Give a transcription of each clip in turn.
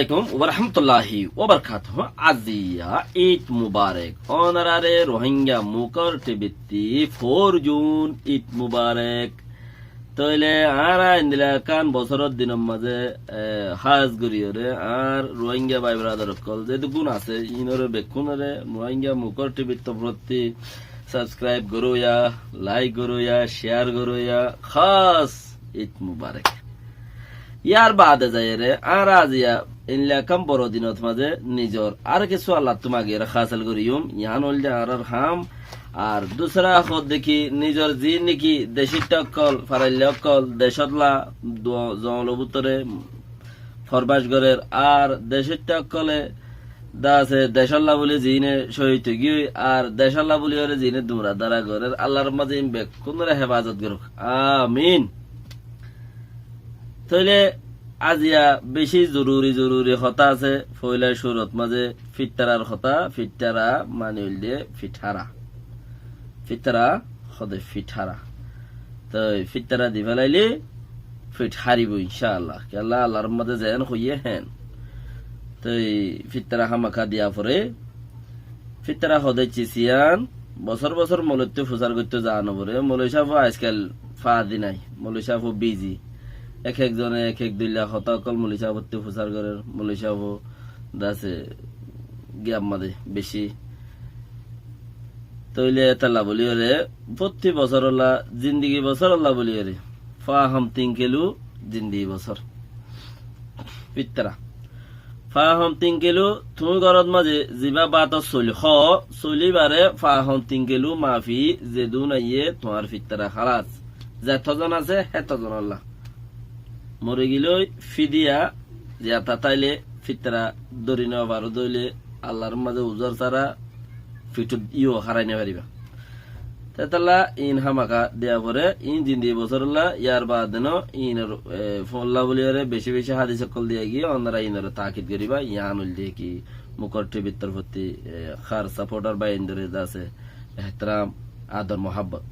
আলাইকুম ওয়া রাহমাতুল্লাহি ওয়া বারাকাতুহু। আজিয়া ঈদ মুবারক। অনারারে রোহিঙ্গা মুকর টিবিতি 4 জুন ঈদ মুবারক। তইলে আরা ইন্দিলা কান বছরত দিনের মাঝে হাজ গরিয়রে আর রোহিঙ্গা ভাই ব্রাদার কল যে গুণ আছে ইনরে বেকুনরে রোহিঙ্গা মুকর টিবিত প্রতি সাবস্ক্রাইব গরুয়া, লাইক গরুয়া, শেয়ার গরুয়া। খাস ঈদ মুবারক। ইয়ার বাদে যায় রে আর আজিয়া ইনলা কাম বড় দিনত মাঝে নিজর আর কিছু আল্লাহ তোমাকে খাসাল করিম ইয়ান হল আর হাম আর দুসরা হদ দেখি নিজর জি নাকি দেশির টকল ফারাইল কল দেশতলা জলবুতরে ফরবাস গরের আর দেশের টকলে দাসে দেশাল্লাহ বলে জিনে শহীদ গিয়ে আর দেশাল্লাহ বলি ওরে জিনে দুমরা দ্বারা গরের আল্লাহর মাঝে কোনরা হেফাজত করুক আমিন। তইলে আজিয়া বেশি জরুরি কথা আছে ফয়লা সুরত মাঝে ফিটারার কথা। ফিটারা মানে হইলে ফিটারা হদে ফিঠারা। তো ফিটারা দি ফেলাইলে ফিট হারিব ইনশাআল্লাহ। আল্লাহ আল্লাহর মাঝে যেন হইয়ে হেন তো ফিটারা হামাকা দিয়া পরে ফিটারা হদে চিসিয়ান বছর বছর মলত্য ফুসার করতে যাওয়ানো পরে মলই সাহেব আজকাল ফাদি নাই। মলই সাহেব বিজি এক একজনে এক এক দুইলা হতাকল মলি সাহবত্তি ফুসার ঘরের মলি সাহ দাসে গিয়াম মাদে বেশি তৈলে তাল্লা বলি ওরে প্রতি বছর জিন্দিগি বছর আল্লাহ বলি ওরে ফাহাম তিনকেলু জিন্দিগি বছর পিতরা ফাহাম তিনকেলু তুমি ঘরত মাঝে জিবা বাত চলিবারে ফাহাম তিনকেলু মাফি যেদু নাইয়ে তোমার ফিতরা খালাস যেতজন আছে হেতজন আল্লাহ মরে গেল ফিদিয়া যে তাইলে ফিতরা দরি নেওয়া পারো দইলে আল্লাহর মাঝে উজার ছাড়া ফিটু ইও হারাই নিয়ে পারিবা। তাহলে ইন হামাকা দেওয়া পরে ইন জিন্দি বছর ইয়ার বাদ ইনের ফল্লা বলি বেশি বেশি হাদি সকল দিয়ে গিয়ে অন্যরা ইনের তাকিদ করিবা ইয়ান দিয়ে কি মুখর টিভির প্রতি খার সাপোর্টার বা ইন্দরে আছে এহতরাম আদর মোহাব্বত।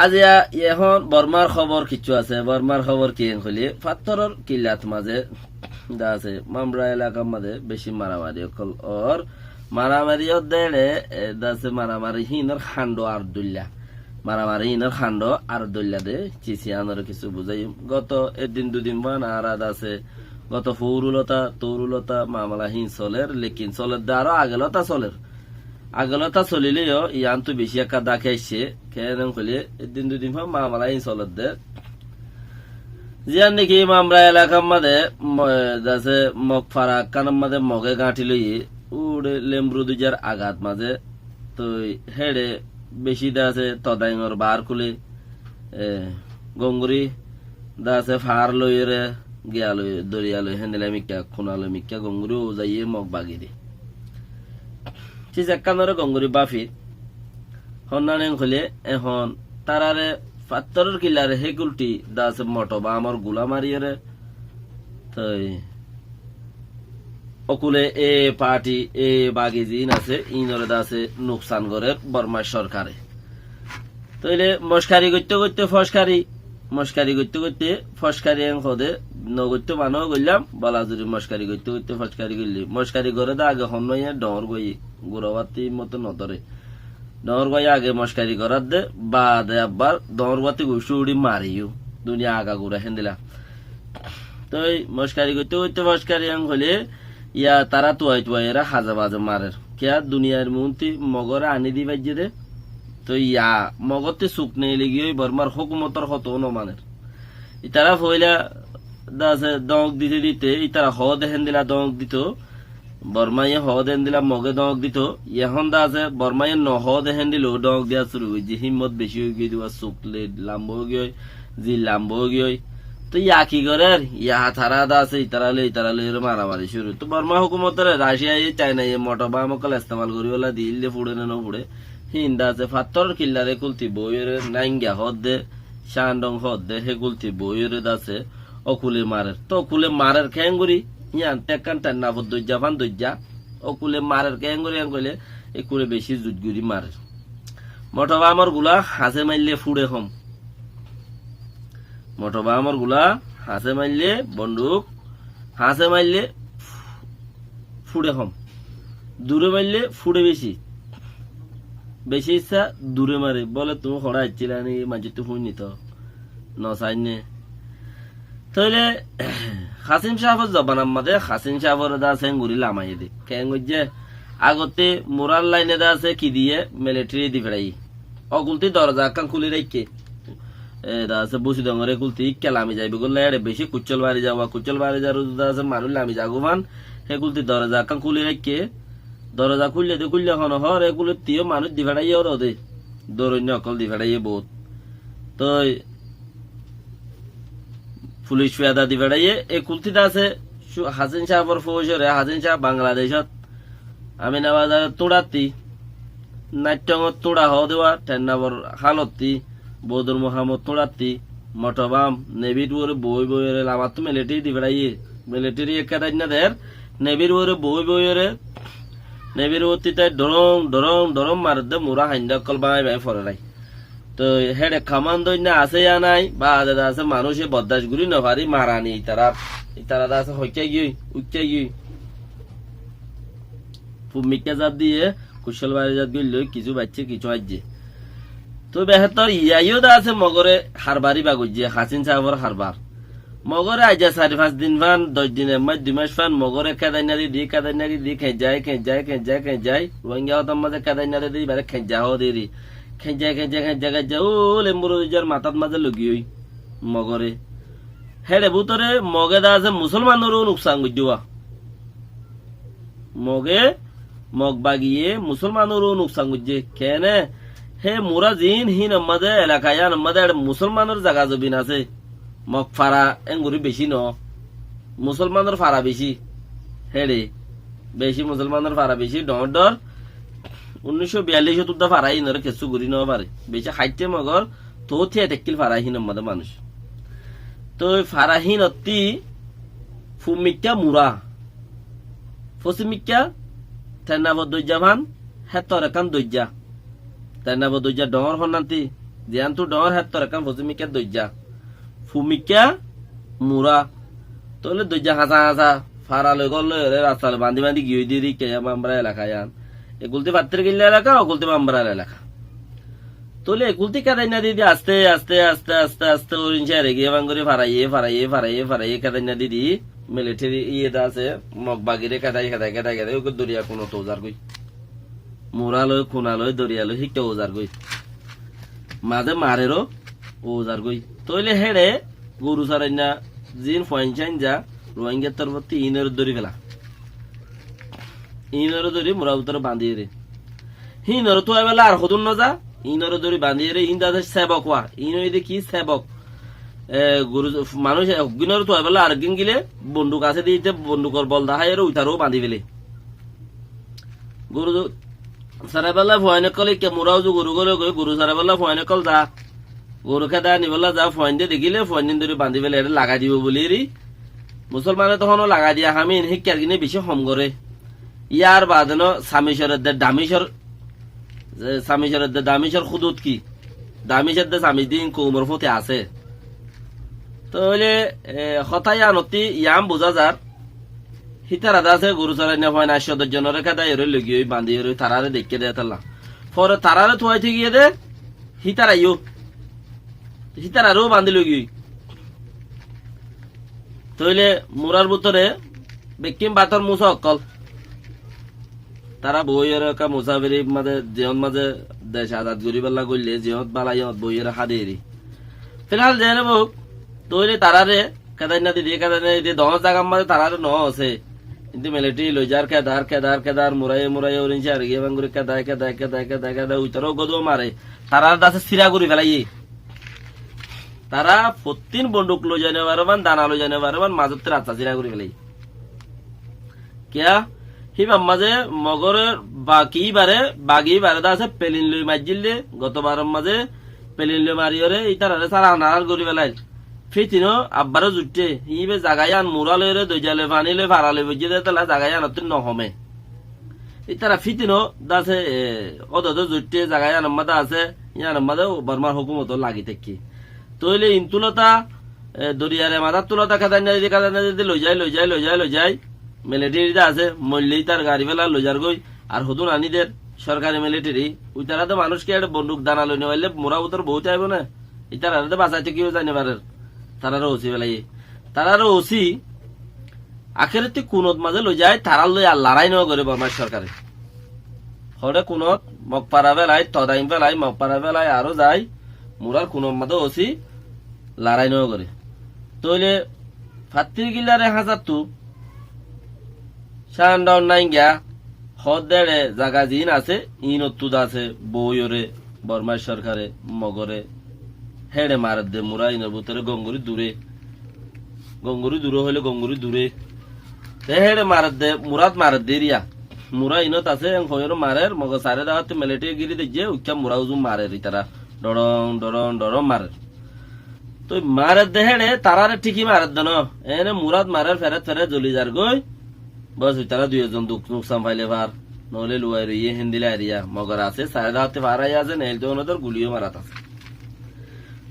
আজিয়া এখন বর্মার খবর কিছু আছে। বর্মার খবর কি হলি পাথরের কিল্লাত মাঝে আছে মামরা এলাকার মাঝে বেশি মারামারি অকল ওর মারামারি দেড়ে দাসে মারামারি হিনর খান্ড আর দুল্লা মারামারি হিনর খান্ড আর দুল্লা দে চিসি আনার কিছু বুঝাই গত একদিন দুদিন বান আর আছে গত ফৌরুলতা তৌরুলতা মামলা হিন চলের লেকিন চলের দে আরো আগলতা চলিলেও ইয়ান তো বেশি একা দাখাইছে কেন কইলে একদিন দুদিন পর মামলা হিন চলের দে জিয়ান নাকি মামরা এলাকার মাঝে যাচ্ছে মগ ফারা কানের মাঝে মগে গাঁঠি লই উড়ে লেম্বরু দুজার আঘাত মাঝে তো হেড়ে বেশি দাছে তদাইঙর বার খুলে গঙ্গুরি দাছে ফার লইরে গিয়া লই দরিয়া লই হেন্দেলা মিকা খুনা লই মিকা গঙ্গুরি ও যাইয়ে মগ বাগি দে চিজাকানরে গঙ্গুরি বাফি হন্নানে হলে এখন তারারে পাত্তরের কিলারে হেগুলটি দাসে মটো বা আমার গুলা মারিয়ে তাই অকুলে এ পার্টি এ বাগি জিন আছে ইনরে দাসে নুকসান করে বর্মা সরকারে তইলে মস্কারি করতে ফসকারি হদে নগত্য মানও গইলাম বলাজুরি মস্কারি করতে ফসকারি গইলি মস্কারি করে দা আগে হন্নইয়ে ডর গই গুড়াবাতি মতো নদরে ডর গই আগে মস্কারি করার দে বা দে আবার ডরবাতি ঘুষু উড়ি মারিও দুনিয়া আগা গুড়া হেন্দিলা তো মস্কারি করতে ফসকারি হলে ইয়া তারা তুয়াই এরা হাজা বাজে মারের কেয়া দুনিয়ার মন্ত্রী মগরে আনি দি বাজ্যে দে তো ইয়া মগতে চুক নেই লেগে বর্মার হুকুমতর হত নমানের ইতারা ফইলা দাসে দঙ্ক দিতে ইতারা হ দেখেন দিলা দঙ্ক দিত বর্মাইয়ে হ দেন দিলা মগে দঙ্ক দিত এখন দাসে বর্মাইয়ে নহ দেখেন দিল দঙ্ক দিয়া শুরু হয়েছে হিম্মত বেশি হয়ে গিয়ে দেওয়া চুকলে লাম্ব গিয়ে জি লাম্ব গিয়ে তো ইয়া কি করে ইয়া থারা দাসে ইতারা লই মারামারি শুরু তো বর্মা হুকুমতরে রাশিয়া চাইনা মোটা বা মকল ইস্তেমাল করি ওলা দিল্লি ফুড়ে না ফুড়ে হিন্দা আছে পাথর কিল্লারে কুলতি বইয়ের নাইঙ্গা হদ্দে শান্ডং হদ্দে হে কুলতি বইয়ের দাসে অকুলে মারের তো অকুলে মারের খেঙ্গুরি ইয়ান টেকান টান্না দজ্জা ফান দজ্জা অকুলে মারের খেঙ্গুরি কইলে একুলে বেশি জুটগুড়ি মারের মঠবা আমার গুলা হাসে মারলে ফুড়ে হম মঠবা আমার গুলা হাসে মারলে বন্দুক হাসে মারলে ফুড়ে কম, দূরে মারলে ফুড়ে বেশি, বেশি ইচ্ছা দূরে মারে বলে তুমি খড়া আসছিল মাঝে তো ফুল নিত নসাইনে। তাহলে হাসিম সাহেবের জবান আমাদের হাসিম সাহেবের দা আছে গুড়ি লামাই দে কেন যে আগতে মোরাল লাইনে দা আছে কি দিয়ে মিলিটারি দি ফেরাই অগুলতি দরজা কান খুলে রেখে দা আছে বসি ডঙ্গরে কুলতি কেলামি যাইবে গলে এড়ে বেশি কুচল বাড়ি যাওয়া কুচল বাড়ি যাওয়ার দা আছে মানুষ লামি যাগুমান হে কুলতি দরজা কান খুলে রেখে দরজা খুললে দে খুললে হন হর এগুলো তিও মানুষ দি ফেরাই ওর দে দরন্য অকল দি ফেরাই বহুত। তো পুলিশ ফেদা দি বেড়াইয়ে এই কুলতিটা আছে হাসিন সাহেবর ফৌজরে হাসিন সাহেব বাংলাদেশত আমিনাবাজার তোড়াতি নাট্যঙত তোড়া হ দেওয়া টেন্নাবর হালতি বৌদুর মোহাম্মদ তোড়াতি মটবাম নেভির ওরে বই বইরে আমার তো মিলিটারি দি বেড়াইয়ে মিলিটারি একাদাই না দের নেভির ওরে বই বইরে নেভির অতিতে ডরং ডরং ডরং মার দে মুরা হাইন্দা কল বাই বাই ফরাই। তো হেডে খামান দই না আছে ইয়া নাই বা দাদা আছে মানুষে বদাস গুলি নভারি মারানি তারা আছে হইকে গিয়ে উঠতে গিয়ে ভূমিকা জাত দিয়ে কুশল বাড়ি জাত গিয়ে লই কিছু বাচ্চে কিছু আজছে। তো বেহতর ইয়াইও দা আছে মগরে হারবারি বাগুজে হাসিন সাহেবর হারবার মগরে আইজা 4-5 দিন ফান 10 দিনের মাঝ 2 মাস ফান মগরে কাদাইনারি দি খেঁজাই রোহিঙ্গা হতাম মাঝে কাদাইনারি দি বারে খেঁজা হো দেরি খেঁজা ও লেম্বুর মাথার মাঝে লগিয়ে মগরে হেডে ভূতরে মগে দা আছে মুসলমানেরও নুকসান গুজুয়া মগে মগ বাগিয়ে মুসলমানেরও নুকসান গুজে কেনে হে মোরা জিন হিন আমাদের এলাকায় আমাদের মুসলমানের জায়গা জবিন আছে মগ ফারা এঙ্গুরি বেশি ন মুসলমানের ফারা বেশি হেডে বেশি মুসলমানের ফারা বেশি ডর ডর 1942 তুদা ফারাই নরে কেসু গুরি ন পারে বেশি খাইতে মগর তো থিয়া টেকিল ফারাহীন আমাদের মানুষ। তো ফারাহীন অতি ফুমিকা মুরা ফসিমিকা তেনাব দইজা ভান হেতর একান দইজা তেনাব দইজা ডর হনান্তি জিয়ান্তু ডর হেতর একান ফসিমিকা দইজা ফুমিকা মুরা তোলে দইজা হাসা হাসা ফারা লই গল রাস্তা বান্ধি বান্ধি গিয়ে দিরি কে আমরা এলাকায় আন এগুলতে পাত্রের গিল্লা এলাকা ওগুলতে মামবরার এলাকা তোলে এগুলতে কাদাই না দিদি আস্তে আস্তে আস্তে আস্তে আস্তে ওরিনছে রেগে বাঙ্গুরি ফারাইয়ে কাদাই না দিদি মিলিটারি ইয়ে দা আছে মগবাগিরে কাদাই ওকে দরিয়া কোনো তোজার গই মোরালয় খুনালয় দরিয়ালয় শিখতে ওজার গই মাঝে মারেরও ওজার গই তোলে হেড়ে গরু সারাই না জিন ফয়েনচাইন যা রোহিঙ্গার তরফতি ইনের দরি ফেলা ইনর দরি মোরা উত্তর বাঁধিয়ে রে হিনর তো এবেলা আর হদুন না যা ইনর দরি বাঁধিয়ে রে ইন দাদা সেবক ওয়া ইন কি সেবক গুরু মানুষ অজ্ঞিনর তো এবেলা আর গিন গিলে বন্দুক আছে দিতে বন্দুকর বল দাহাই রে উইতারও বাঁধি ফেলে গুরু সারাবেলা ফয়নে কলে কে মোরাও যে গরু গলে গুরু সারাবেলা ফয়নে কল যা গরু খেদা নিবেলা যা ফয়ন দিয়ে দেখিলে ফয়ন দরি বাঁধি ফেলে এটা লাগা দিব বলি রে মুসলমানে তখনও লাগা দিয়া আমি শিক্ষার কিনে বেশি হম করে ইয়ার বাদন স্বামীশ্বরের দামিশ্বর খুদুত কি দামিশ্বর স্বামী দিন কৌমর ফতে আছে। তাহলে হতাই আনতি ইয়াম বোঝা যার হিতারা আছে গরু চড়াই না হয় না 10 জনের কাদাই লগিয়ে বান্ধি তারারে দেখে দেয় তাল্লা পরে তারারে থুয়াই থেকে দে হিতারারও বান্ধি লগিয়ে তাহলে মোরার ভিতরে বেকিম বাতর মুসা অকল তারা বইয়ের মুসাফিরি মাঝে জিহত মাঝে দেশ আজাদ করি বেলা করলে জিহত বালাই বইয়ের হাদেরি ফিলহাল যে নেব তৈরি তারারে কেদাই না দিদি 10 জায়গা মাঝে তারারে ন আছে কিন্তু মিলিটারি লইজার কেদার মুরাই ওরিনছে আর গিয়ে বাঙ্গুরি কেদাই উইতারও গদ মারে তারার দাসে সিরা করি ফেলাই তারা 14 বন্দুক লই জানে পারবান দানা লই জানে পারবান মাঝতে রাস্তা সিরা করি ফেলাই কিয়া হিবাম মাঝে মগরের বাগি বারে দা আছে পেলিন লই মাজিলে গতবার মাঝে পেলিন লই মারিয়রে ইতারারে সারা নারাল করি ফেলাই ফিতিনো আব্বারও জুটে হিবে জাগায়ান মুরালে দইজালে পানিলে ফারালে বুঝে দে তালা জাগায়ান অত নহমে ইতারা ফিতিনো দাসে অদদ জুটে জাগায়ান মাদা আছে ইয়ান মাদে বর্মার হুকুমত লাগি থাকি তইলে ইনতুলতা দরিয়ারে মাথার তুলা দেখা যায় না, যদি লই যায় মিলিটারি আছে মরলেই তার গাড়ি ফেলা লই যার গই। আর হদুন আনিদের সরকারি মিলিটারি ওই তারা তো মানুষকে একটা বন্দুক দানা লই নেওয়াইলে মোরা উত্তর বহুত আইব না, এই তারা বাঁচাইতে কেউ জানি পারে। তারারও ওসি বেলাই তারারও ওসি আখের তুই কোনত মাঝে লই যায়, তারা লই আর লড়াই নেওয়া করে বর্মার সরকারে হরে কোনত মগপাড়া বেলায় তদাইম বেলায় মগপাড়া বেলায় আরো যায় মোরার কোনত মাঝে ওসি লড়াই নেওয়া করে। তইলে ফাত্তির গিলারে হাজার তু শান্ডাউন নাই গিয়া হদ দেড়ে জাগা জিন আছে ইনতুদ আছে বইরে বর্মার সরকারে মগরে হেড়ে মার দে মুরা ইনের ভিতরে গঙ্গুরি দূরে হইলে গঙ্গুরি দূরে হেড়ে মার দে মুরাত মার দে রিয়া মুরা ইনত আছে হয়ের মারের মগ সারে দাওয়াতে মিলিটারি গিরি দেখে উচ্চা মুরা উজুম মারে তারা ডরং মারে। তো মারের দে হেড়ে তারারে ঠিকই মারের দে ন এনে মুরাত মারের ফেরে জ্বলি যার গই বস তারা দুইজন নুকসান পাইলে ভার নহলে লুয়াই রইয়ে হিন্দিলে আরিয়া মগর আছে সারে দাওয়াতে ভাড়াই আছে নেল তো ওনাদের গুলিও মারাত আছে।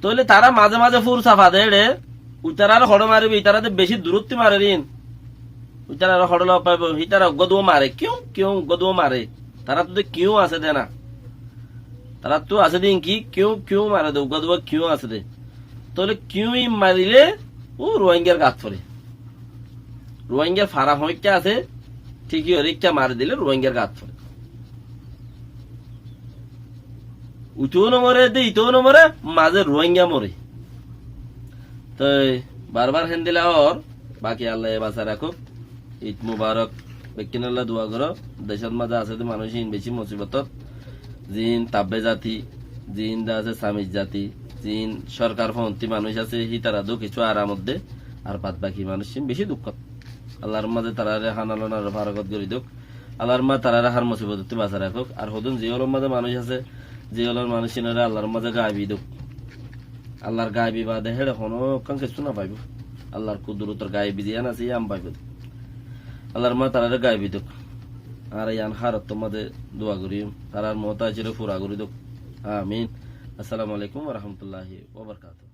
তাহলে তারা মাঝে মাঝে ফুর সাফা দেড়ে উতারার হড় মারবি তারাতে বেশি দূরত্ব মারে রিন উতারার হড় পাইব হিতারা গদুও মারে কেউ গদুও মারে তারা তো কেউ আছে দে না তারা তো আছে দিন কি কেউ মারে দে গদুয়া কেউ আছে দে। তাহলে কেউ মারিলে ও রোহিঙ্গার গাছ পরে রোহিঙ্গার ফারা হইটা আছে ঠিকই রিক্তা মারি দিলে রোহিঙ্গার গাছ পরে উঠেও নমরে দে ইতেও নমরে মাঝে রোহিঙ্গা মরে। তো বারবার হেন দিলা ওর বাকি আল্লাহ বাঁচা রাখুক। ঈদ মুবারক বেকিন আল্লাহ দোয়া করো। দেশের মাঝে আছে তো মানুষ বেশি মুসিবত জিন তাব্বে জাতি জিন দা আছে সামিজ জাতি জিন সরকার পন্থী মানুষ আছে হি তারা দু কিছু আরার মধ্যে আর বাদ বাকি মানুষ বেশি দুঃখ। আল্লাহর মাঝে তারা হানালনার ফারকত করি দুক আল্লাহর মা তারা হার মুসিবত বাঁচা রাখুক। আর হদুন জিওর মাঝে মানুষ আছে জিওলার মানুষ আল্লাহর মাঝে গাইবি দুক আল্লাহর গাইবি বাদে হেড়ে কোনো কিছু না পাইব আল্লাহর কুদরতর গাইবি জিয়ান আছে আম পাইব আল্লাহর মা তারা গাইবি দুক। আর ইয়ান হারত তোমাদের দোয়া করি তারার মত আছে পুরা করি দুক আমিন। আসসালামু আলাইকুম ওয়া রাহমাতুল্লাহি ওয়া বারাকাতুহু।